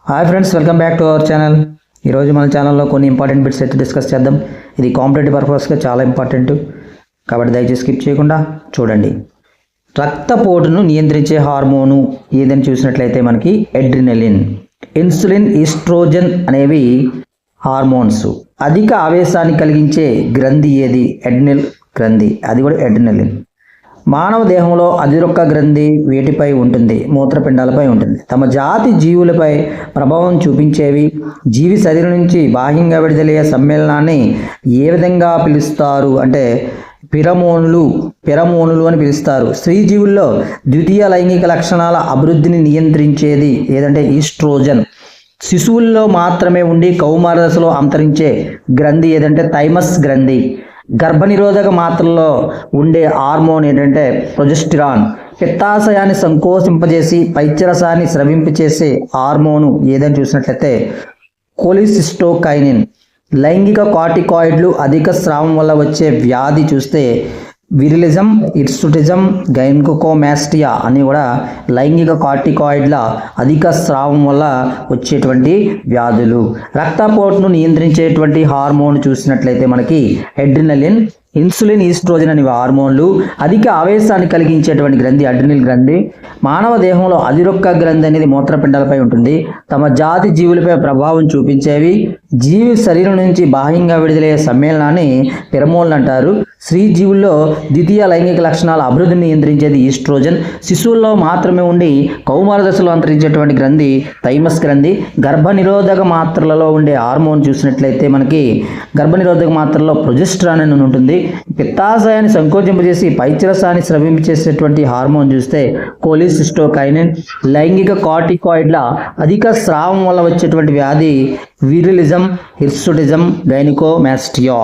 Hi friends, welcome back to our channel. ఈరోజు మన ఛానల్లో కొన్ని ఇంపార్టెంట్ బిట్స్ అయితే డిస్కస్ చేద్దాం. ఇది కాంపిటేటివ్ పర్పస్గా చాలా ఇంపార్టెంట్ కాబట్టి దయచేసి స్కిప్ చేయకుండా చూడండి. రక్తపోటును నియంత్రించే హార్మోను ఏదని చూసినట్లయితే మనకి అడ్రినలిన్, ఇన్సులిన్, ఈస్ట్రోజన్ అనేవి హార్మోన్స్. అధిక ఆవేశాన్ని కలిగించే గ్రంథి ఏది? అడ్రినల్ గ్రంథి, అది కూడా అడ్రినలిన్. మానవ దేహంలో అధిరొక్క గ్రంథి వేటిపై ఉంటుంది? మూత్రపిండాలపై ఉంటుంది. తమ జాతి జీవులపై ప్రభావం చూపించేవి. జీవి శరీరం నుంచి బాహ్యంగా విడుదలయ్యే సమ్మేళనాన్ని ఏ విధంగా పిలుస్తారు అంటే ఫెరమోనులు అని పిలుస్తారు. స్త్రీ జీవుల్లో ద్వితీయ లైంగిక లక్షణాల అభివృద్ధిని నియంత్రించేది ఏదంటే ఈస్ట్రోజన్. శిశువుల్లో మాత్రమే ఉండి కౌమార దశలో అంతరించే గ్రంథి ఏదంటే థైమస్ గ్రంథి. గర్భనిరోధక మాత్రల్లో ఉండే హార్మోన్ ఏంటంటే ప్రొజెస్టిరాన్. పిత్తాశయాన్ని సంకోచింపజేసి పైత్యరసాన్ని స్రవింపచేసే హార్మోను ఏదని చూసినట్లయితే కోలిసిస్టోకైనిన్. లైంగిక కార్టికాయిడ్లు అధిక స్రావం వల్ల వచ్చే వ్యాధి చూస్తే విరిలిజం, ఇర్సుటిజం, గైనకోమాస్టియా అని కూడా లైంగిక కార్టికాయిడ్ల అధిక స్రావం వల్ల వచ్చేటువంటి వ్యాధులు. రక్తపోటును నియంత్రించేటువంటి హార్మోన్ చూసినట్లయితే మనకి అడ్రినలిన్, ఇన్సులిన్, ఈస్ట్రోజన్ అనేవి హార్మోన్లు. అధిక ఆవేశాన్ని కలిగించేటువంటి గ్రంథి అడ్రినల్ గ్రంథి. మానవ దేహంలో అధిరొక్క గ్రంథి అనేది మూత్రపిండాలపై ఉంటుంది. తమ జాతి జీవులపై ప్రభావం చూపించేవి. జీవి శరీరం నుంచి బాహ్యంగా విడుదలయ్యే సమ్మేళనాన్ని ఫెరమోన్లు అంటారు. స్త్రీ జీవుల్లో ద్వితీయ లైంగిక లక్షణాల అభివృద్ధిని నియంత్రించేది ఈస్ట్రోజన్. శిశువుల్లో మాత్రమే ఉండి కౌమార దశలో అంతరించేటువంటి గ్రంథి థైమస్ గ్రంథి. గర్భనిరోధక మాత్రలలో ఉండే హార్మోన్ చూసినట్లయితే మనకి గర్భనిరోధక మాత్రలో ప్రొజెస్ట్రాన్ అని ఉంటుంది. పిత్తాశయాన్ని సంకోచింపజేసి పైత్యరసాన్ని స్రవింపచేసేటువంటి హార్మోన్ చూస్తే కోలిసిస్టోకైనిన్. లైంగిక కార్టికాయిడ్ల అధిక స్రావం వల్ల వచ్చేటువంటి వ్యాధి విరిలిజం, హిర్సుటిజం, గైనకోమాస్టియా.